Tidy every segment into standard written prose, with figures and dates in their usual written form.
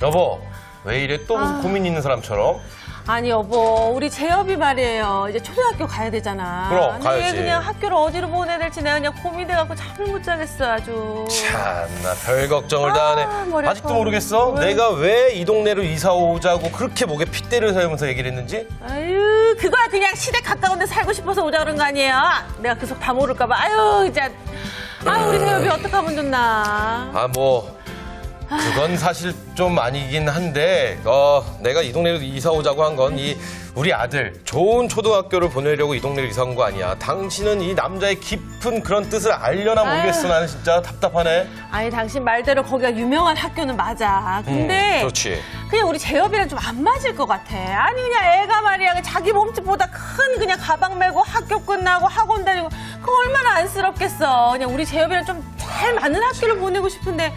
여보, 왜 이래? 또 무슨 고민 있는 사람처럼? 아니 여보, 우리 재엽이 말이에요. 이제 초등학교 가야 되잖아. 그럼, 근데 가야지. 얘 그냥 학교를 어디로 보내야 될지 내가 그냥 고민돼갖고 잠을 못 자겠어 아주. 참나 별 걱정을 다 하네. 머리 아직도 아파. 모르겠어? 왜? 내가 왜 이 동네로 이사 오자고 그렇게 목에 핏대를 세우면서 얘기를 했는지? 아유, 그거야 그냥 시댁 가까운 데 살고 싶어서 오자 그런 거 아니에요? 내가 그 속 다 모를까 봐. 아유, 진짜. 아유, 우리 재엽이 어떡하면 좋나. 아, 뭐 그건 사실 좀 아니긴 한데 내가 이 동네로 이사 오자고 한 건 우리 아들 좋은 초등학교를 보내려고 이 동네로 이사 온 거 아니야. 당신은 이 남자의 깊은 그런 뜻을 알려나 모르겠어. 나는 진짜 답답하네. 아니, 당신 말대로 거기가 유명한 학교는 맞아. 근데 그렇지. 그냥 우리 재엽이랑 좀 안 맞을 것 같아. 아니, 그냥 애가 말이야. 자기 몸집보다 큰 그냥 가방 메고 학교 끝나고 학원 다니고 그거 얼마나 안쓰럽겠어. 그냥 우리 재엽이랑 좀 잘 맞는 학교를 보내고 싶은데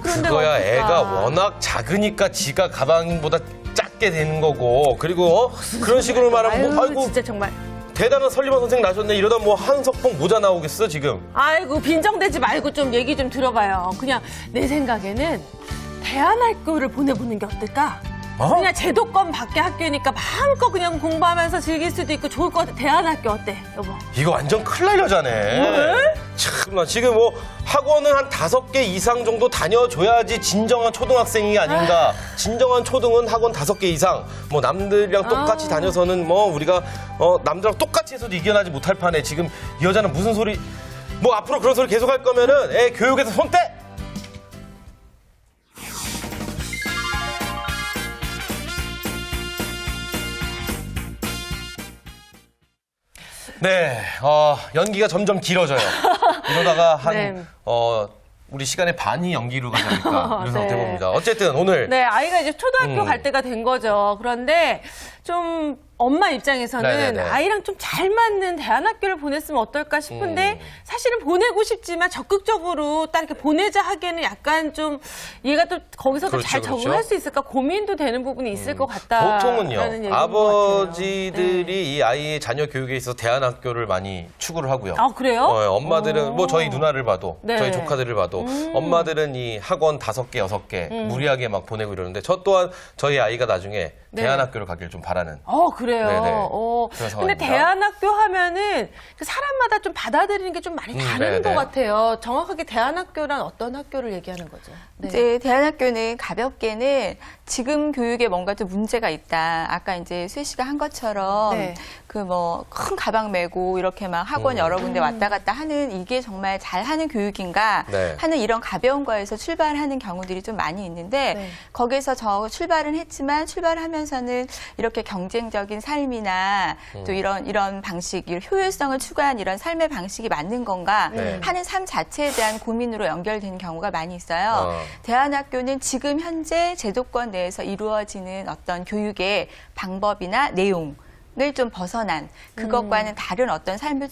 그런데 그거야 애가 워낙 작으니까 지가 가방보다 작게 되는 거고 그리고 그런 식으로 말하면 뭐, 아이고 진짜 정말. 대단한 설리반 선생 나셨네 이러다 뭐 한석봉 모자 나오겠어 지금. 아이고, 빈정대지 말고 좀 얘기 좀 들어봐요. 그냥 내 생각에는 대안학교를 보내보는 게 어떨까? 그냥 제도권 밖의 학교니까 마음껏 그냥 공부하면서 즐길 수도 있고 좋을 것 같아. 대안학교 어때, 여보? 이거 완전 큰일 날 여자네. 뭘? 참나 지금 뭐 학원은 한 5개 이상 정도 다녀줘야지 진정한 초등학생이 아닌가. 진정한 초등은 학원 5개 이상. 뭐 남들이랑 똑같이 다녀서는 뭐 우리가 남들랑 똑같이 해서도 이겨나지 못할 판에 지금 이 여자는 무슨 소리. 뭐 앞으로 그런 소리 계속 할 거면은 애 교육에서 손 떼! 네, 연기가 점점 길어져요. 이러다가 네. 우리 시간의 반이 연기로 가지 않을까 이런 생각 네. 해봅니다. 어쨌든 오늘 네, 아이가 이제 초등학교 갈 때가 된 거죠. 그런데 좀 엄마 입장에서는 네네네. 아이랑 좀 잘 맞는 대안학교를 보냈으면 어떨까 싶은데 사실은 보내고 싶지만 적극적으로 딱 이렇게 보내자 하기에는 약간 좀 얘가 또 거기서도 그렇죠, 잘 그렇죠. 적응할 수 있을까 고민도 되는 부분이 있을 것 같다. 보통은요 아버지들이 이 아이의 자녀 교육에 있어서 대안학교를 많이 추구를 하고요. 아, 그래요? 엄마들은 뭐 저희 누나를 봐도 네. 저희 조카들을 봐도 엄마들은 이 학원 5개, 6개 무리하게 막 보내고 이러는데 저 또한 저희 아이가 나중에 네. 대안학교를 가길 좀 바라는. 그래요. 네네. 근데 그런 상황입니다. 대안학교 하면은 그 사람마다 좀 받아들이는 게 좀 많이 다른 것 네네. 같아요. 정확하게 대안학교란 어떤 학교를 얘기하는 거죠? 네. 이제 대안학교는 가볍게는 지금 교육에 뭔가 좀 문제가 있다. 아까 이제 수희 씨가 한 것처럼 네. 그 뭐 큰 가방 메고 이렇게 막 학원 여러 군데 왔다 갔다 하는 이게 정말 잘하는 교육인가 네. 하는 이런 가벼운 거에서 출발하는 경우들이 좀 많이 있는데 네. 거기서 저 출발은 했지만 출발하면서는 이렇게 경쟁적인 삶이나 또 이런 방식, 효율성을 추구한 이런 삶의 방식이 맞는 건가 네. 하는 삶 자체에 대한 고민으로 연결되는 경우가 많이 있어요. 대안학교는 지금 현재 제도권 내에서 이루어지는 어떤 교육의 방법이나 내용을 좀 벗어난 그것과는 다른 어떤 삶을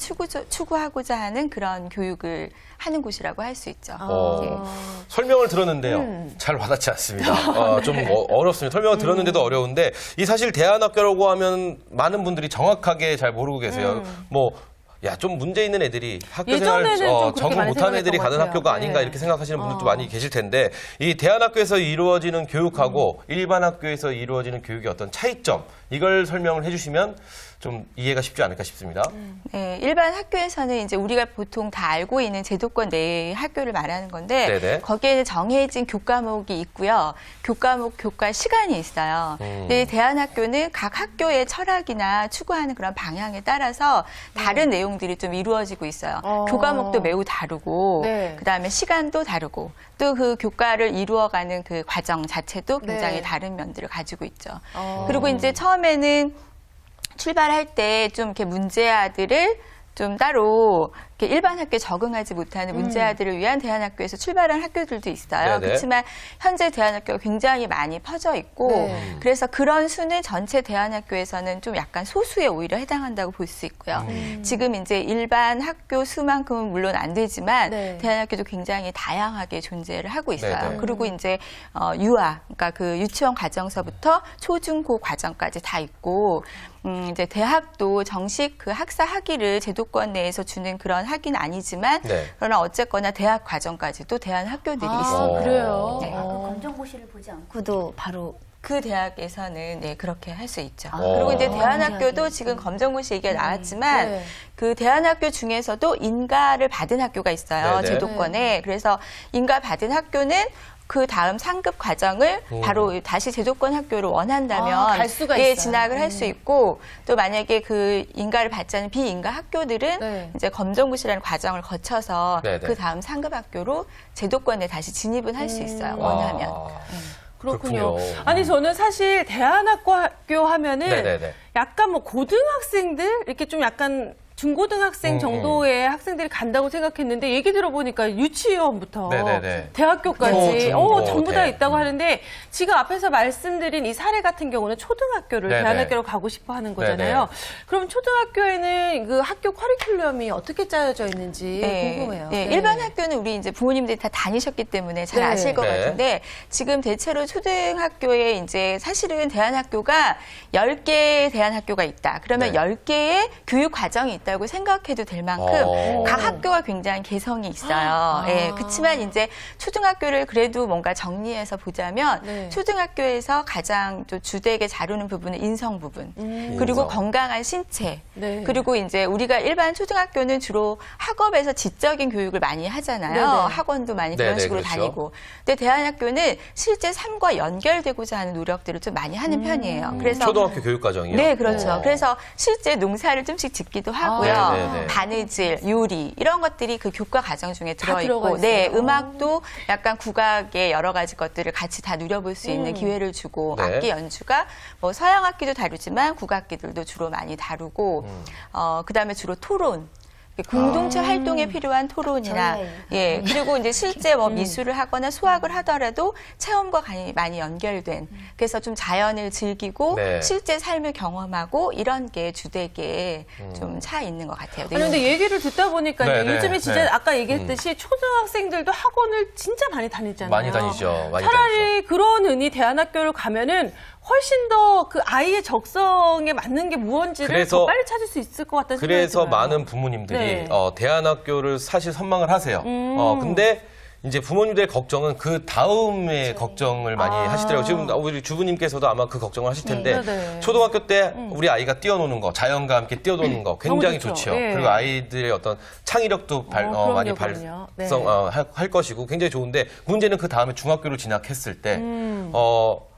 추구하고자 하는 그런 교육을 하는 곳이라고 할 수 있죠. 설명을 들었는데요. 잘 와닿지 않습니다. 좀 어렵습니다. 설명을 들었는데도 어려운데 이 사실 대안학교라고 하면 많은 분들이 정확하게 잘 모르고 계세요. 좀 문제 있는 애들이 학교 생활 예전에는 좀 그렇게 적응 많이 못하는 애들이 생각했던 가는 것 학교가 같아요. 아닌가 네. 이렇게 생각하시는 분들도 많이 계실 텐데 이 대안학교에서 이루어지는 교육하고 일반 학교에서 이루어지는 교육의 어떤 차이점 이걸 설명을 해주시면 좀 이해가 쉽지 않을까 싶습니다. 네, 일반 학교에서는 이제 우리가 보통 다 알고 있는 제도권 내의 학교를 말하는 건데 네네. 거기에는 정해진 교과목이 있고요. 교과목, 교과 시간이 있어요. 근데 대안학교는 각 학교의 철학이나 추구하는 그런 방향에 따라서 다른 내용들이 좀 이루어지고 있어요. 교과목도 매우 다르고 네. 그다음에 시간도 다르고 또 그 교과를 이루어가는 그 과정 자체도 굉장히 네. 다른 면들을 가지고 있죠. 그리고 이제 처음에는 출발할 때 좀 이렇게 문제아들을 좀 따로 이렇게 일반 학교에 적응하지 못하는 문제아들을 위한 대안학교에서 출발한 학교들도 있어요. 네네. 그렇지만 현재 대안학교가 굉장히 많이 퍼져 있고 네. 그래서 그런 수는 전체 대안학교에서는 좀 약간 소수에 오히려 해당한다고 볼 수 있고요. 지금 이제 일반 학교 수만큼은 물론 안 되지만 네. 대안학교도 굉장히 다양하게 존재를 하고 있어요. 네네. 그리고 이제 유아, 그러니까 그 유치원 과정서부터 초중고 과정까지 다 있고 이제 대학도 정식 그 학사 학위를 제도권 내에서 주는 그런 하긴 아니지만 네. 그러나 어쨌거나 대학 과정까지도 대안학교들이 있습니다. 그래요? 네. 검정고시를 보지 않고도 바로 그 대학에서는 네, 그렇게 할 수 있죠. 아. 그리고 이제 아, 대안학교도 대학이. 지금 검정고시 얘기가 나왔지만 네. 그 대안학교 중에서도 인가를 받은 학교가 있어요. 네네. 제도권에. 그래서 인가 받은 학교는 그 다음 상급 과정을 바로 다시 제도권 학교를 원한다면 아, 갈 수가 예, 있어요. 진학을 할 수 있고 또 만약에 그 인가를 받지 않은 비인가 학교들은 네. 이제 검정고시라는 과정을 거쳐서 네네. 그 다음 상급 학교로 제도권에 다시 진입은 할 수 있어요. 원하면. 그렇군요. 그렇군요. 아니 저는 사실 대안학교 하면은 네네네. 약간 뭐 고등학생들 이렇게 좀 약간 중고등학생 정도의 학생들이 간다고 생각했는데 얘기 들어보니까 유치원부터 네네네. 대학교까지 중고, 전부 다 네. 있다고 하는데 지금 앞에서 말씀드린 이 사례 같은 경우는 초등학교를 네네. 대안학교로 가고 싶어 하는 거잖아요. 그럼 초등학교에는 그 학교 커리큘럼이 어떻게 짜여져 있는지 궁금해요. 네, 네. 일반 학교는 우리 이제 부모님들이 다 다니셨기 때문에 잘 네. 아실 것 네. 같은데 지금 대체로 초등학교에 이제 사실은 대안학교가 10개의 대안학교가 있다. 그러면 네. 10개의 교육 과정이 있다고 생각해도 될 만큼 각 학교가 굉장히 개성이 있어요. 예, 그렇지만 이제 초등학교를 그래도 뭔가 정리해서 보자면 네. 초등학교에서 가장 또 주되게 다루는 부분은 인성 부분, 그리고 인성. 건강한 신체, 네. 그리고 이제 우리가 일반 초등학교는 주로 학업에서 지적인 교육을 많이 하잖아요. 네네. 학원도 많이 그런 네네, 식으로 그렇죠. 다니고. 근데 대안학교는 실제 삶과 연결되고자 하는 노력들을 좀 많이 하는 편이에요. 그래서 초등학교 교육과정이요? 네, 그렇죠. 그래서 실제 농사를 좀씩 짓기도 하고요. 네네네. 바느질, 요리 이런 것들이 그 교과 과정 중에 다 들어 들어가 있고, 있어요. 네, 음악도 약간 국악의 여러 가지 것들을 같이 다 누려볼 수 있는 기회를 주고, 네. 악기 연주가 뭐 서양 악기도 다루지만 국악기들도 주로 많이 다루고, 그다음에 주로 토론. 공동체 활동에 필요한 토론이나 정말. 예 그리고 이제 실제 뭐 미술을 하거나 수학을 하더라도 체험과 많이 연결된 그래서 좀 자연을 즐기고 네. 실제 삶을 경험하고 이런 게 주되게 좀 차 있는 것 같아요. 아니 근데 얘기를 듣다 보니까 네, 네, 요즘에 진짜 네. 아까 얘기했듯이 초등학생들도 학원을 진짜 많이 다니잖아요. 많이 다니죠. 많이 차라리 그러느니 대안학교를 가면은 훨씬 더 그 아이의 적성에 맞는 게 무언지를 그래서- 더 빨리 찾을 수 있을 것 같다는 생각이 그래서 들어요. 많은 부모님들이 네. 대안학교를 사실 선망을 하세요. 근데 이제 부모님들의 걱정은 그 다음에 걱정을 많이 하시더라고요. 지금 우리 주부님께서도 아마 그 걱정을 하실 텐데 네. 초등학교 때 우리 아이가 뛰어노는 거, 자연과 함께 뛰어노는 거 굉장히 너무 좋죠. 좋죠. 예. 그리고 아이들의 어떤 창의력도 많이 그럼요. 네. 할 것이고 굉장히 좋은데 문제는 그 다음에 중학교를 진학했을 때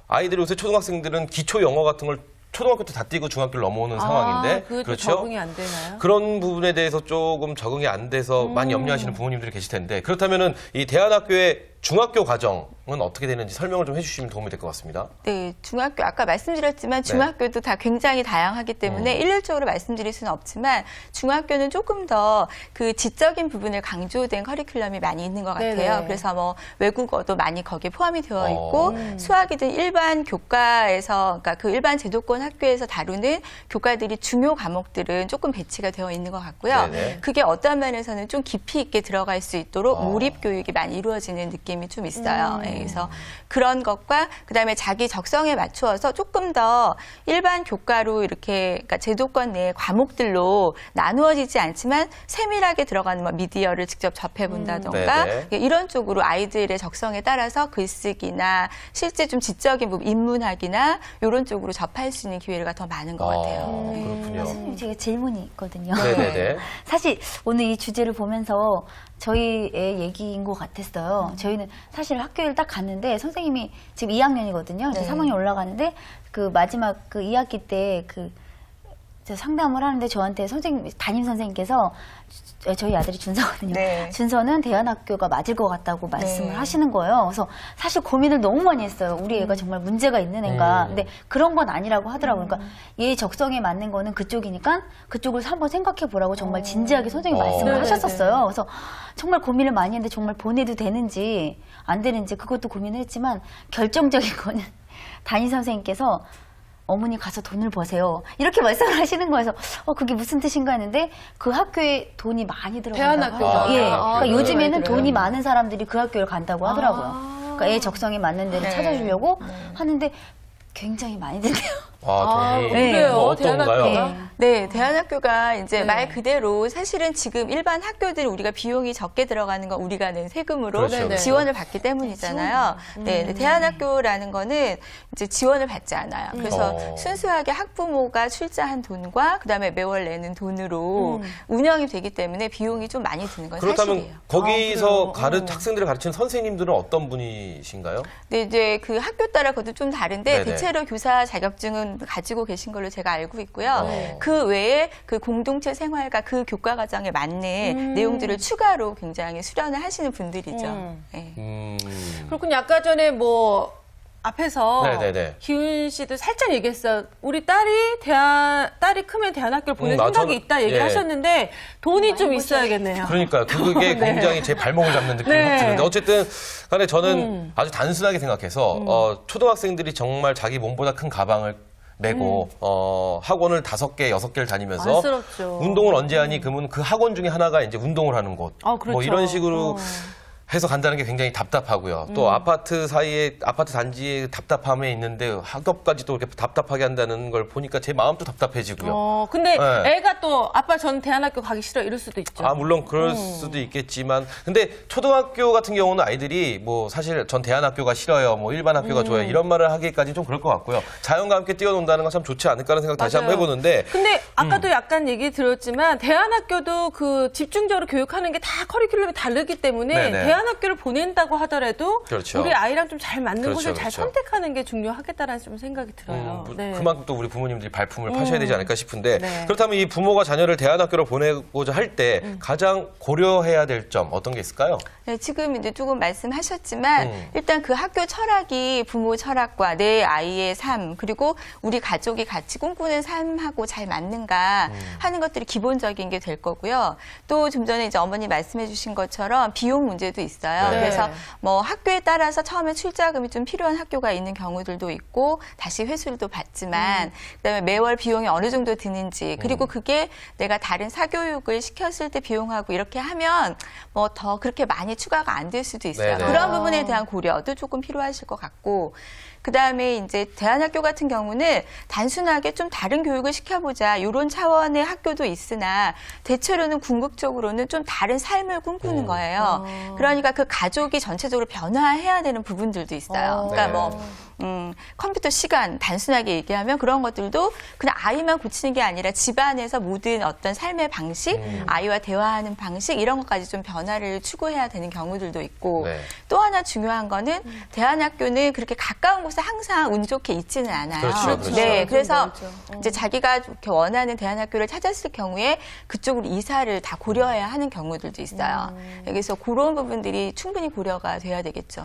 아이들이 요새 초등학생들은 기초 영어 같은 걸 초등학교 때 다 뛰고 중학교를 넘어오는 상황인데 그것도 그렇죠? 적응이 안 되나요? 그런 부분에 대해서 조금 적응이 안 돼서 많이 염려하시는 부모님들이 계실 텐데 그렇다면은 이 대안학교의 중학교 과정은 어떻게 되는지 설명을 좀 해주시면 도움이 될 것 같습니다. 네, 중학교 아까 말씀드렸지만 중학교도 다 굉장히 다양하기 때문에 일률적으로 말씀드릴 수는 없지만 중학교는 조금 더 그 지적인 부분을 강조된 커리큘럼이 많이 있는 것 같아요. 네네. 그래서 뭐 외국어도 많이 거기에 포함이 되어 있고 수학이든 일반 교과에서 그러니까 그 일반 제도권 학교에서 다루는 교과들이 중요 과목들은 조금 배치가 되어 있는 것 같고요. 네네. 그게 어떤 면에서는 좀 깊이 있게 들어갈 수 있도록 몰입 교육이 많이 이루어지는 느낌이 좀 있어요. 예, 그래서 그런 것과 그다음에 자기 적성에 맞추어서 조금 더 일반 교과로 이렇게 그러니까 제도권 내 과목들로 나누어지지 않지만 세밀하게 들어가는 뭐 미디어를 직접 접해 본다던가 네네. 이런 쪽으로 아이들의 적성에 따라서 글쓰기나 실제 좀 지적인 부분 인문학이나 이런 쪽으로 접할 수 있는 기회가 더 많은 것 같아요. 그렇군요. 선생님 제가 질문이 있거든요. 네네네. 사실 오늘 이 주제를 보면서 저희의 얘기인 것 같았어요. 저희는 사실 학교를 딱 갔는데 선생님이 지금 2학년이거든요. 이제 네. 3학년 올라가는데 그 마지막 그 2학기 때 그 상담을 하는데 저한테 담임 선생님께서 저희 아들이 준서거든요. 네. 준서는 대안학교가 맞을 것 같다고 말씀을 네. 하시는 거예요. 그래서 사실 고민을 너무 많이 했어요. 우리 애가 정말 문제가 있는 애인가. 근데 그런 건 아니라고 하더라고요. 그러니까 얘 적성에 맞는 거는 그쪽이니까 그쪽을 한번 생각해 보라고 정말 진지하게 선생님이 말씀을 네네네. 하셨었어요. 그래서 정말 고민을 많이 했는데 정말 보내도 되는지 안 되는지 그것도 고민을 했지만 결정적인 거는 담임 선생님께서 어머니 가서 돈을 버세요. 이렇게 말씀을 하시는 거여서 그게 무슨 뜻인가 했는데 그 학교에 돈이 많이 들어간다고 대안학교가. 하더라고요. 예. 그러니까 그래요? 요즘에는 그래요? 돈이 많은 사람들이 그 학교를 간다고 하더라고요. 그러니까 애 적성에 맞는 데를 네. 찾아주려고 하는데 굉장히 많이 든대요. 돈이 네. 그래요. 뭐 어떤가요? 대안학교가? 네, 대안학교가 이제 네. 말 그대로 사실은 지금 일반 학교들은 우리가 비용이 적게 들어가는 건 우리가 낸 세금으로 그렇죠, 네네. 지원을 받기 때문이잖아요. 네, 근데 대안학교라는 거는 이제 지원을 받지 않아요. 그래서 순수하게 학부모가 출자한 돈과 그다음에 매월 내는 돈으로 운영이 되기 때문에 비용이 좀 많이 드는 건 그렇다면 사실이에요. 거기서 그래요? 학생들을 가르치는 선생님들은 어떤 분이신가요? 네, 이제 그 학교 따라 그것도 좀 다른데 네네. 대체로 교사 자격증은 가지고 계신 걸로 제가 알고 있고요. 네. 그 외에 그 공동체 생활과 그 교과 과정에 맞는 내용들을 추가로 굉장히 수련을 하시는 분들이죠. 네. 그렇군요. 아까 전에 뭐 앞에서 네네네. 기훈 씨도 살짝 얘기했어요. 우리 딸이 크면 대안학교를 보낼 생각이 저는- 있다 얘기하셨는데 돈이 좀 있어야겠네요. 그러니까요. 그게 네. 굉장히 제 발목을 잡는 느낌이 네. 확 드는데 어쨌든 간에 저는 아주 단순하게 생각해서 초등학생들이 정말 자기 몸보다 큰 가방을 메고 학원을 5개, 6개를 다니면서 안쓰럽죠. 운동을 언제 하니? 그러면 그 학원 중에 하나가 이제 운동을 하는 곳. 그렇죠. 뭐 이런 식으로 해서 간다는 게 굉장히 답답하고요. 또 아파트 단지에 답답함에 있는데 학업까지 또 이렇게 답답하게 한다는 걸 보니까 제 마음도 답답해지고요. 근데 네. 애가 또 아빠 전 대안학교 가기 싫어 이럴 수도 있죠. 물론 그럴 수도 있겠지만, 근데 초등학교 같은 경우는 아이들이 뭐 사실 전 대안학교가 싫어요, 뭐 일반 학교가 좋아요, 이런 말을 하기까지 좀 그럴 것 같고요. 자연과 함께 뛰어논다는 건 참 좋지 않을까라는 생각 다시 한번 맞아요. 해보는데, 근데 아까도 약간 얘기 들었지만 대안학교도 그 집중적으로 교육하는 게 다 커리큘럼이 다르기 때문에 네네. 대안학교를 보낸다고 하더라도 그렇죠. 우리 아이랑 좀 잘 맞는 그렇죠, 곳을 잘 그렇죠. 선택하는 게 중요하겠다라는 좀 생각이 들어요. 네. 그만큼 또 우리 부모님들이 발품을 파셔야 되지 않을까 싶은데, 네. 그렇다면 이 부모가 자녀를 대안학교로 보내고자 할 때 가장 고려해야 될 점 어떤 게 있을까요? 네, 지금 이제 조금 말씀하셨지만 일단 그 학교 철학이 부모 철학과 내 아이의 삶 그리고 우리 가족이 같이 꿈꾸는 삶하고 잘 맞는가 하는 것들이 기본적인 게 될 거고요. 또 좀 전에 이제 어머니 말씀해주신 것처럼 비용 문제도 있어요. 네. 그래서 뭐 학교에 따라서 처음에 출자금이 좀 필요한 학교가 있는 경우들도 있고 다시 회수도 받지만 그다음에 매월 비용이 어느 정도 드는지 그리고 그게 내가 다른 사교육을 시켰을 때 비용하고 이렇게 하면 뭐 더 그렇게 많이 추가가 안 될 수도 있어요. 네네. 그런 부분에 대한 고려도 조금 필요하실 것 같고 그다음에 이제 대안학교 같은 경우는 단순하게 좀 다른 교육을 시켜보자 이런 차원의 학교도 있으나 대체로는 궁극적으로는 좀 다른 삶을 꿈꾸는 거예요. 그러니까 그 가족이 전체적으로 변화해야 되는 부분들도 있어요. 그러니까 네. 뭐 컴퓨터 시간 단순하게 얘기하면 그런 것들도 그냥 아이만 고치는 게 아니라 집안에서 모든 어떤 삶의 방식, 아이와 대화하는 방식 이런 것까지 좀 변화를 추구해야 되는 경우들도 있고 네. 또 하나 중요한 거는 대안학교는 그렇게 가까운 곳에 항상 운 좋게 있지는 않아요. 그렇죠, 그렇죠. 네, 그래서 좀 멀죠. 이제 자기가 이렇게 원하는 대안학교를 찾았을 경우에 그쪽으로 이사를 다 고려해야 하는 경우들도 있어요. 그래서 그런 부분들이 충분히 고려가 돼야 되겠죠.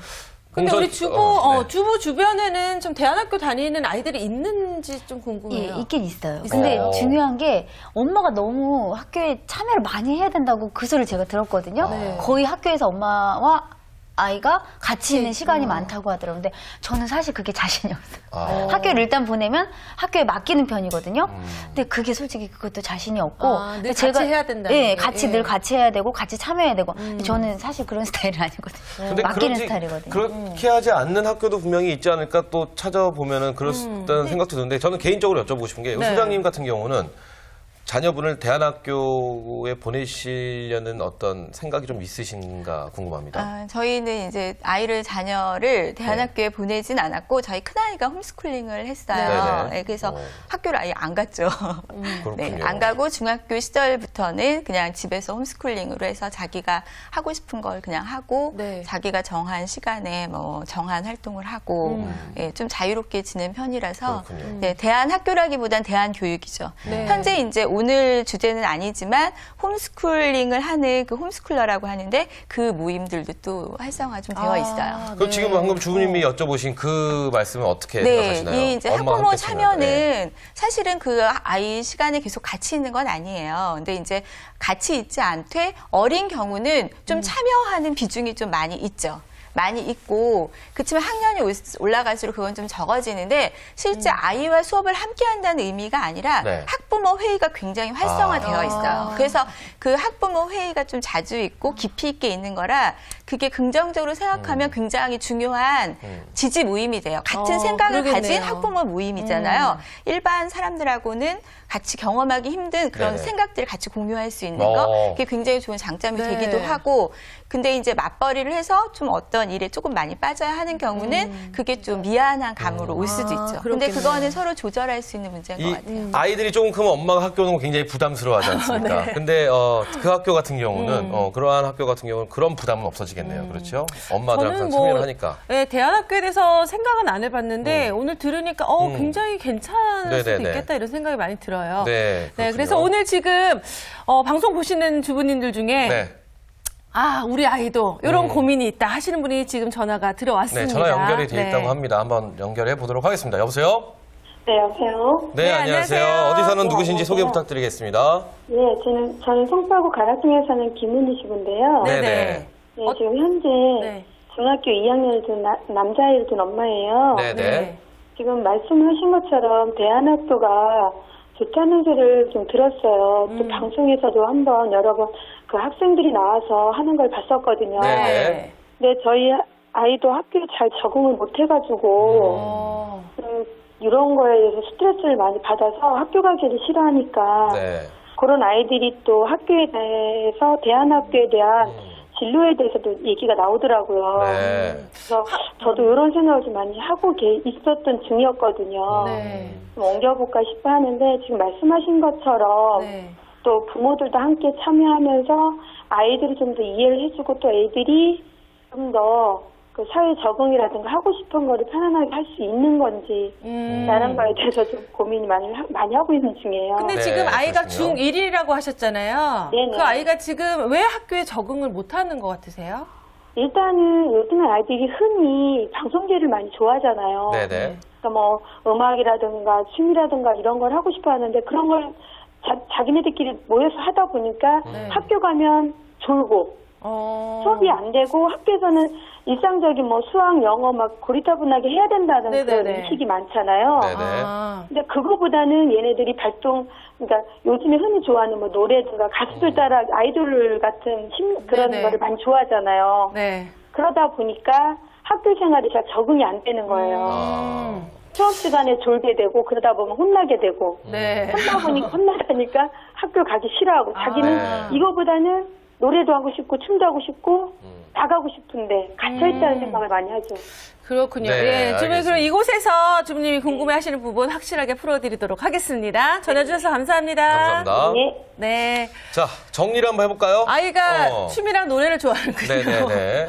근데 우리 네. 주부 주변에는 좀 대안학교 다니는 아이들이 있는지 좀 궁금해요. 예, 있긴 있어요. 근데 중요한 게 엄마가 너무 학교에 참여를 많이 해야 된다고 그 소리를 제가 들었거든요. 네. 거의 학교에서 엄마와 아이가 같이 있는 시간이 많다고 하더라고요. 근데 저는 사실 그게 자신이 없어요. 학교를 일단 보내면 학교에 맡기는 편이거든요. 근데 그게 솔직히 그것도 자신이 없고. 늘 같이 해야 된다는 예, 게. 같이 예. 늘 같이 해야 되고 같이 참여해야 되고. 근데 저는 사실 그런 스타일은 아니거든요. 근데 맡기는 그렇지- 스타일이거든요. 그렇게 하지 않는 학교도 분명히 있지 않을까 또 찾아보면은 그렇다는 생각도 드는데 저는 개인적으로 여쭤보고 싶은 게 네. 소장님 같은 경우는 자녀분을 대안학교에 보내시려는 어떤 생각이 좀 있으신가 궁금합니다. 저희는 이제 자녀를 대안학교에 보내진 않았고 저희 큰아이가 홈스쿨링을 했어요. 네네. 네, 그래서 어. 학교를 아예 안 갔죠. 그렇군요. 네, 안 가고 중학교 시절부터는 그냥 집에서 홈스쿨링으로 해서 자기가 하고 싶은 걸 그냥 하고 네. 자기가 정한 시간에 뭐 정한 활동을 하고 예, 좀 자유롭게 지낸 편이라서 그렇군요. 네, 대안학교라기보단 대안교육이죠. 네. 현재 이제 오늘 주제는 아니지만 홈스쿨링을 하는 그 홈스쿨러라고 하는데 그 모임들도 또 활성화 좀 되어 있어요. 그 지금 방금 주부님이 여쭤보신 그 말씀은 어떻게 생각하시나요? 이 이제 엄마와 학부모 함께 참여는 네. 사실은 그 아이 시간에 계속 같이 있는 건 아니에요. 근데 이제 같이 있지 않되 어린 경우는 좀 참여하는 비중이 좀 많이 있죠. 많이 있고 그렇지만 학년이 올라갈수록 그건 좀 적어지는데 실제 아이와 수업을 함께 한다는 의미가 아니라 네. 학부모 회의가 굉장히 활성화되어 있어요. 그래서 그 학부모 회의가 좀 자주 있고 깊이 있게 있는 거라 그게 긍정적으로 생각하면 굉장히 중요한 지지 모임이 돼요. 같은 생각을 그러겠네요. 가진 학부모 모임이잖아요. 일반 사람들하고는 같이 경험하기 힘든 그런 네네. 생각들을 같이 공유할 수 있는 거 그게 굉장히 좋은 장점이 네. 되기도 하고 근데 이제 맞벌이를 해서 좀 어떤 일에 조금 많이 빠져야 하는 경우는 그게 좀 미안한 감으로 올 수도 있죠. 근데 그렇겠네요. 그거는 서로 조절할 수 있는 문제인 것 같아요. 아이들이 조금 크면 엄마가 학교 오는 거 굉장히 부담스러워하지 않습니까? 근데 그 학교 같은 경우는 그러한 학교 같은 경우는 그런 부담은 없어지겠네요. 그렇죠? 엄마들 항상 참여를 하니까. 네, 대안학교에 대해서 생각은 안 해봤는데 오늘 들으니까 굉장히 괜찮을 수도 네네네. 있겠다 이런 생각이 많이 들어요. 네, 그렇군요. 그래서 오늘 지금 방송 보시는 주부님들 중에 네. 우리 아이도 이런 고민이 있다 하시는 분이 지금 전화가 들어왔습니다. 네, 전화 연결이 돼 있다고 네. 합니다. 한번 연결해 보도록 하겠습니다. 여보세요? 네, 여보세요? 네, 네, 안녕하세요. 안녕하세요. 어디 사는 누구신지 네, 소개 안녕하세요. 부탁드리겠습니다. 네, 저는 송파구 가락동에 사는 김은희 씨인데요. 네. 네네. 네, 지금 현재 네. 중학교 2학년을 둔 남자아이를 둔 엄마예요. 네네. 지금 말씀하신 것처럼 대안학교가 좋다는 소리를 좀 들었어요. 또 방송에서도 한번 여러 번 그 학생들이 나와서 하는 걸 봤었거든요. 네네. 근데 저희 아이도 학교에 잘 적응을 못 해가지고 이런 거에 대해서 스트레스를 많이 받아서 학교 가기를 싫어하니까 네. 그런 아이들이 또 학교에 대해서 대안학교에 대한 진로에 대해서도 얘기가 나오더라고요. 네. 그래서 저도 이런 생각을 좀 많이 하고 있었던 중이었거든요. 네. 좀 옮겨볼까 싶어 하는데 지금 말씀하신 것처럼 네. 또 부모들도 함께 참여하면서 아이들이 좀 더 이해를 해주고 또 애들이 좀 더 그 사회 적응이라든가 하고 싶은 거를 편안하게 할 수 있는 건지 라는 거에 대해서 좀 고민이 많이 하고 있는 중이에요. 근데 네, 지금 아이가 그렇군요. 중1이라고 하셨잖아요. 네네. 그 아이가 지금 왜 학교에 적응을 못하는 것 같으세요? 일단은 요즘에 아이들이 흔히 방송계를 많이 좋아하잖아요. 네네. 그러니까 뭐 음악이라든가 춤이라든가 이런 걸 하고 싶어 하는데 그런 걸 자기네들끼리 모여서 하다 보니까 학교 가면 졸고 수업이 안 되고 학교에서는 일상적인 뭐 수학, 영어 막 고리타분하게 해야 된다는 그런 네네네. 인식이 많잖아요. 네네. 근데 그거보다는 얘네들이 그러니까 요즘에 흔히 좋아하는 뭐 노래든가 가수들 따라 아이돌 같은 그런 네네. 거를 많이 좋아하잖아요. 네. 그러다 보니까 학교 생활이 잘 적응이 안 되는 거예요. 수업 시간에 졸게 되고 그러다 보면 혼나게 되고 네. 혼나니까 학교 가기 싫어하고 자기는 네. 이거보다는 노래도 하고 싶고 춤도 하고 싶고 나가고 싶은데 갇혀있다는 생각을 많이 하죠. 그렇군요. 네, 예, 주부님 알겠습니다. 그럼 이곳에서 주부님이 궁금해하시는 부분 확실하게 풀어드리도록 하겠습니다. 전화 주셔서 감사합니다. 감사합니다. 네. 네, 자, 정리를 한번 해볼까요? 아이가 춤이랑 노래를 좋아하는군요. 네네네.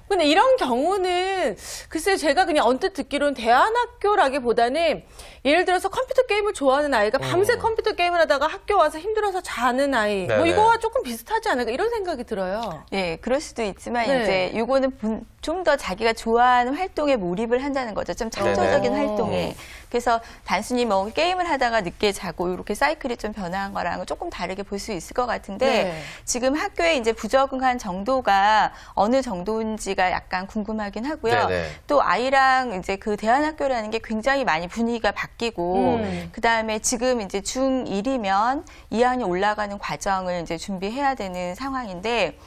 근데 이런 경우는 글쎄요 제가 그냥 언뜻 듣기로는 대안학교라기보다는 예를 들어서 컴퓨터 게임을 좋아하는 아이가 밤새 컴퓨터 게임을 하다가 학교 와서 힘들어서 자는 아이 뭐 네네. 이거와 조금 비슷하지 않을까 이런 생각이 들어요. 네, 그럴 수도 있지만 네. 이제 이거는 좀 더 자기가 좋아하는 활동에 몰입을 한다는 거죠. 좀 창조적인 네네. 활동에. 그래서 단순히 뭐 게임을 하다가 늦게 자고 이렇게 사이클이 좀 변화한 거랑은 조금 다르게 볼 수 있을 것 같은데 네. 지금 학교에 이제 부적응한 정도가 어느 정도인지가 약간 궁금하긴 하고요. 네네. 또 아이랑 이제 그 대안학교라는 게 굉장히 많이 분위기가 바뀌고 그다음에 지금 이제 중1이면 2학년 올라가는 과정을 이제 준비해야 되는 상황인데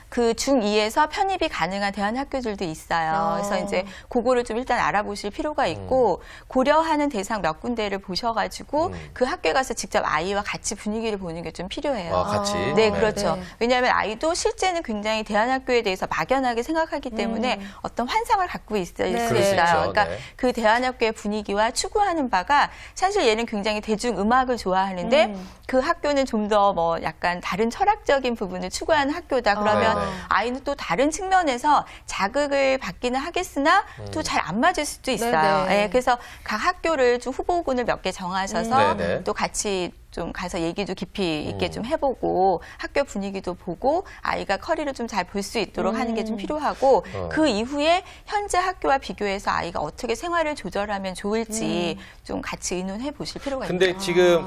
그 중2에서 편입이 가능한 대안학교들도 있어요. 그래서 이제 그거를 좀 일단 알아보실 필요가 있고 고려하는 대상 몇 군데를 보셔가지고 그 학교에 가서 직접 아이와 같이 분위기를 보는 게 좀 필요해요. 같이. 네, 그렇죠. 네. 왜냐하면 아이도 실제는 굉장히 대안학교에 대해서 막연하게 생각하기 때문에 어떤 환상을 갖고 있을 네. 수 그럴 수 있어요. 있죠. 그러니까 네. 그 대안학교의 분위기와 추구하는 바가 사실 얘는 굉장히 대중음악을 좋아하는데 그 학교는 좀 더 뭐 약간 다른 철학적인 부분을 추구하는 학교다. 그러면 네네. 아이는 또 다른 측면에서 자극을 받기는 하겠으나 또 잘 안 맞을 수도 있어요. 네네. 예, 그래서 각 학교를 좀 후보군을 몇 개 정하셔서 네네. 또 같이 좀 가서 얘기도 깊이 있게 좀 해보고 학교 분위기도 보고 아이가 커리를 좀 잘 볼 수 있도록 하는 게 좀 필요하고 그 이후에 현재 학교와 비교해서 아이가 어떻게 생활을 조절하면 좋을지 좀 같이 의논해 보실 필요가 근데 있죠. 지금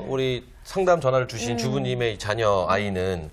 우리 상담 전화를 주신 주부님의 자녀 아이는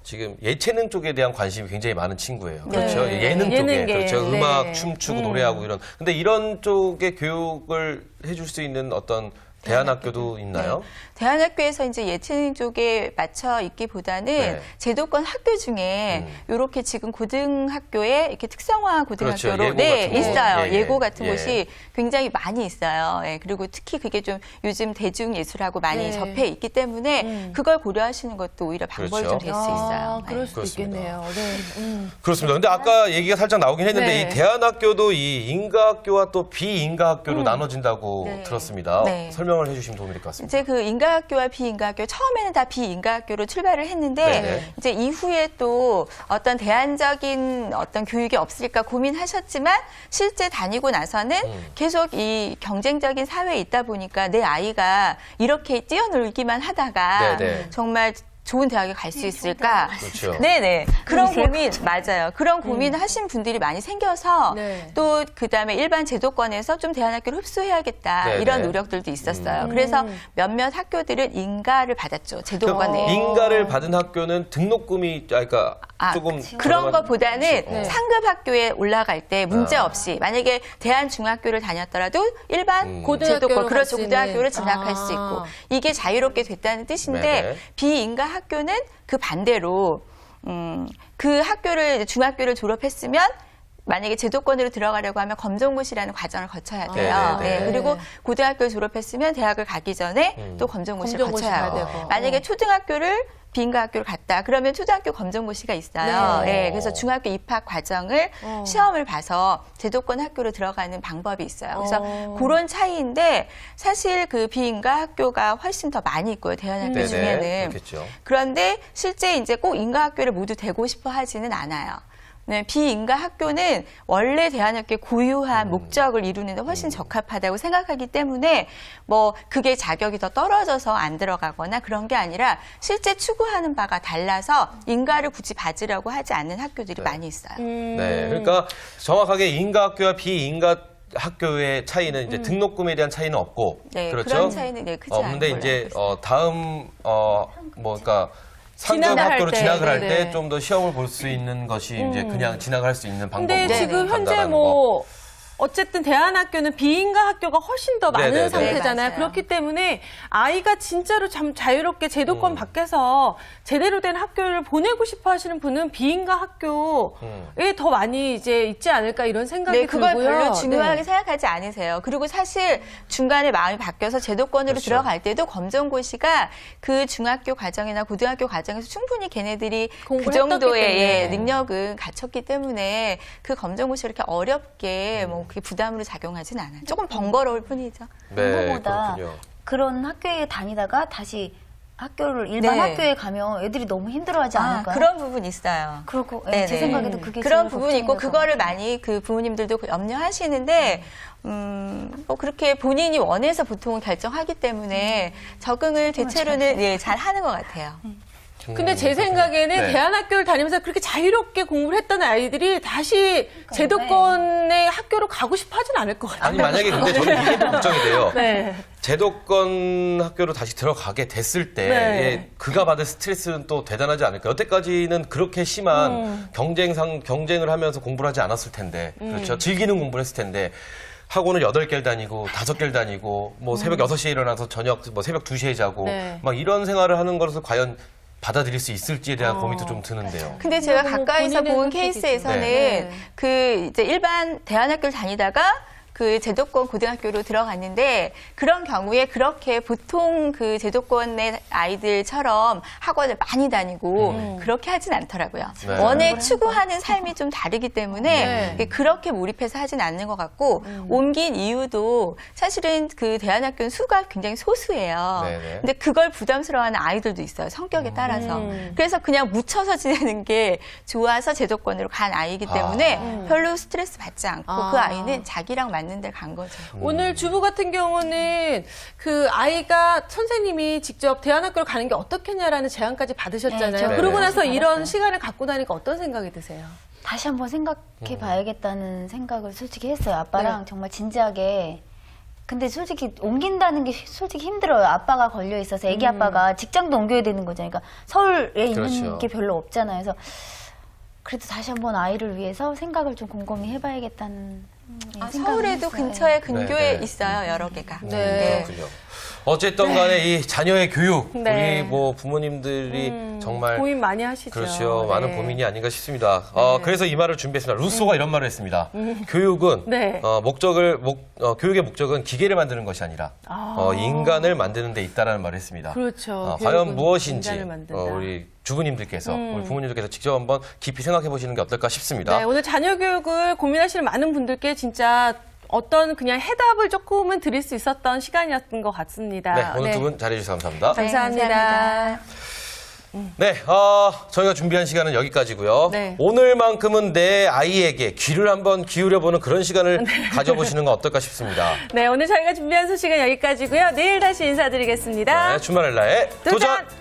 지금 예체능 쪽에 대한 관심이 굉장히 많은 친구예요. 그렇죠. 네. 예능 쪽에. 예능계. 그렇죠. 네. 음악, 춤추고 노래하고 이런. 근데 이런 쪽의 교육을 해줄 수 있는 어떤 대안학교도 있나요? 네. 대안학교에서 이제 예체능 쪽에 맞춰 있기보다는 네. 제도권 학교 중에 이렇게 지금 고등학교에 이렇게 특성화 고등학교로 그렇죠. 예고 네, 같은 거. 있어요. 예, 예. 예고 같은 예. 곳이 굉장히 많이 있어요. 예, 그리고 특히 그게 좀 요즘 대중예술하고 많이 네. 접해 있기 때문에 그걸 고려하시는 것도 오히려 방법이 그렇죠. 좀 될 수 있어요. 아, 그럴 네. 수도 그렇습니다. 있겠네요. 네. 그렇습니다. 근데 아까 얘기가 살짝 나오긴 했는데 네. 이 대안학교도 이 인가학교와 또 비인가학교로 나눠진다고 네. 들었습니다. 네. 설명을 해주시면 도움이 될 것 같습니다. 이제 그 인가학교와 비인가학교 처음에는 다 비인가학교로 출발을 했는데 네네. 이제 이후에 또 어떤 대안적인 어떤 교육이 없을까 고민하셨지만 실제 다니고 나서는 계속 이 경쟁적인 사회에 있다 보니까 내 아이가 이렇게 뛰어놀기만 하다가 네네. 정말 좋은 대학에 갈 수 있을까? 그렇죠. 네네. 그런 고민, 맞아요. 그런 고민 하신 분들이 많이 생겨서 네. 또 그다음에 일반 제도권에서 좀 대안학교를 흡수해야겠다. 네네. 이런 노력들도 있었어요. 그래서 몇몇 학교들은 인가를 받았죠. 제도권 내에. 인가를 받은 학교는 등록금이 그러니까 조금 그런 저렴한- 것보다는 그렇죠. 상급 학교에 올라갈 때 문제 없이 만약에 대한 중학교를 다녔더라도 일반 고등학교로 제도권 갈 그렇죠 수 있는. 고등학교를 진학할 수 아. 있고 이게 자유롭게 됐다는 뜻인데 네네. 비인가 학교는 그 반대로 그 학교를 이제 중학교를 졸업했으면 만약에 제도권으로 들어가려고 하면 검정고시라는 과정을 거쳐야 돼요. 네네네. 네, 그리고 고등학교를 졸업했으면 대학을 가기 전에 또 검정고시를 검정고시 거쳐야 가야 하고 되고. 만약에 초등학교를 비인가 학교를 갔다. 그러면 초등학교 검정고시가 있어요. 네. 네, 그래서 중학교 입학 과정을 시험을 봐서 제도권 학교로 들어가는 방법이 있어요. 그래서 그런 차이인데 사실 그 비인가 학교가 훨씬 더 많이 있고요. 대안학교 네네. 중에는. 그렇겠죠. 그런데 실제 이제 꼭 인가 학교를 모두 되고 싶어 하지는 않아요. 네, 비인가 학교는 원래 대안학교의 고유한 목적을 이루는 데 훨씬 적합하다고 생각하기 때문에 뭐 그게 자격이 더 떨어져서 안 들어가거나 그런 게 아니라 실제 추구하는 바가 달라서 인가를 굳이 받으려고 하지 않는 학교들이 많이 있어요. 네, 그러니까 정확하게 인가학교와 비인가 학교의 차이는 이제 등록금에 대한 차이는 없고, 네, 그렇죠? 그런 차이는 네, 크지 없는데 않은 걸로 이제 다음 그러니까 상급 진학을 학교로 할 때, 진학을 할 네네. 때 좀 더 시험을 볼 수 있는 것이 이제 그냥 진학할 수 있는 방법으로 근데 지금 현재 간다라는 뭐 어쨌든 대안학교는 비인가 학교가 훨씬 더 많은 네네네. 상태잖아요. 네, 맞아요. 그렇기 때문에 아이가 진짜로 참 자유롭게 제도권 밖에서 제대로 된 학교를 보내고 싶어 하시는 분은 비인가 학교에 더 많이 이제 있지 않을까 이런 생각이 네, 그걸 들고요. 별로 중요하게 네. 생각하지 않으세요. 그리고 사실 중간에 마음이 바뀌어서 제도권으로 그렇죠. 들어갈 때도 검정고시가 그 중학교 과정이나 고등학교 과정에서 충분히 걔네들이 그 공부를 했었기 정도의 때문에. 예, 능력은 갖췄기 때문에 그 검정고시를 이렇게 어렵게 뭐 그게 부담으로 작용하진 않아요. 조금 번거로울 뿐이죠. 네, 그거보다 그렇군요. 그런 학교에 다니다가 다시 학교를 일반 네. 학교에 가면 애들이 너무 힘들어하지 않을까요? 그런 부분 있어요. 그렇고 네네. 제 생각에도 그게 그런 제일 부분이 있고 걱정인 것 그거를 같아요. 많이 그 부모님들도 염려하시는데 뭐 그렇게 본인이 원해서 보통은 결정하기 때문에 적응을 대체로는 예, 잘 하는 것 같아요. 근데 제 생각에는 네. 대안학교를 다니면서 그렇게 자유롭게 공부를 했던 아이들이 다시 제도권의 학교로 가고 싶어 하진 않을 것 같아요. 아니 만약에 근데 저는 이게 좀 걱정이 돼요. 네. 제도권 학교로 다시 들어가게 됐을 때 네. 예, 그가 받을 스트레스는 또 대단하지 않을까요? 여태까지는 그렇게 심한 경쟁을 하면서 공부를 하지 않았을 텐데 그렇죠. 즐기는 공부를 했을 텐데 학원을 8개를 다니고 5개를 다니고 뭐 새벽 6시에 일어나서 저녁 뭐 새벽 2시에 자고 네. 막 이런 생활을 하는 것을 과연 받아들일 수 있을지에 대한 고민도 좀 드는데요. 근데 제가 너무 가까이서 본인의 본 선택이죠. 케이스에서는 네. 그 이제 일반 대안학교를 다니다가 그 제도권 고등학교로 들어갔는데 그런 경우에 그렇게 보통 그 제도권의 아이들처럼 학원을 많이 다니고 그렇게 하진 않더라고요. 네. 원래 추구하는 삶이 좀 다르기 때문에 네. 그렇게 몰입해서 하진 않는 것 같고 옮긴 이유도 사실은 그 대안학교는 수가 굉장히 소수예요. 네네. 근데 그걸 부담스러워하는 아이들도 있어요. 성격에 따라서. 그래서 그냥 묻혀서 지내는 게 좋아서 제도권으로 간 아이이기 때문에 별로 스트레스 받지 않고 아. 그 아이는 자기랑 맞는 데 간 거죠. 오늘 주부 같은 경우는 그 아이가 선생님이 직접 대안학교를 가는 게 어떻겠냐라는 제안까지 받으셨잖아요. 네, 그러고 네. 나서 이런 받았어요. 시간을 갖고 나니까 어떤 생각이 드세요? 다시 한번 생각해 봐야겠다는 생각을 솔직히 했어요. 아빠랑 정말 진지하게 근데 솔직히 옮긴다는 게 솔직히 힘들어요. 아빠가 걸려 있어서 애기 아빠가 직장도 옮겨야 되는 거잖아요. 그러니까 서울에 있는 그렇죠. 게 별로 없잖아요. 그래서 그래도 다시 한번 아이를 위해서 생각을 좀 곰곰이 해봐야겠다는 생각을 서울에도 했어요. 근처에 근교에 네, 네. 있어요, 여러 개가. 네. 그렇군요. 어쨌든 간에 이 자녀의 교육, 네. 우리 뭐 부모님들이 정말 고민 많이 하시죠. 그렇죠. 네. 많은 고민이 아닌가 싶습니다. 그래서 이 말을 준비했습니다. 루소가 이런 말을 했습니다. 교육은 네. 교육의 목적은 기계를 만드는 것이 아니라 인간을 만드는 데 있다라는 말을 했습니다. 그렇죠. 과연 교육은 무엇인지 인간을 만든다. 우리 주부님들께서 우리 부모님들께서 직접 한번 깊이 생각해 보시는 게 어떨까 싶습니다. 네, 오늘 자녀 교육을 고민하시는 많은 분들께 진짜 어떤 그냥 해답을 조금은 드릴 수 있었던 시간이었던 것 같습니다. 네, 오늘 두 분 잘해주셔서 감사합니다. 감사합니다. 감사합니다. 네, 저희가 준비한 시간은 여기까지고요. 네. 오늘만큼은 내 아이에게 귀를 한번 기울여보는 그런 시간을 가져보시는 건 어떨까 싶습니다. 네, 오늘 저희가 준비한 소식은 여기까지고요. 내일 다시 인사드리겠습니다. 네, 주말의 나의 도전!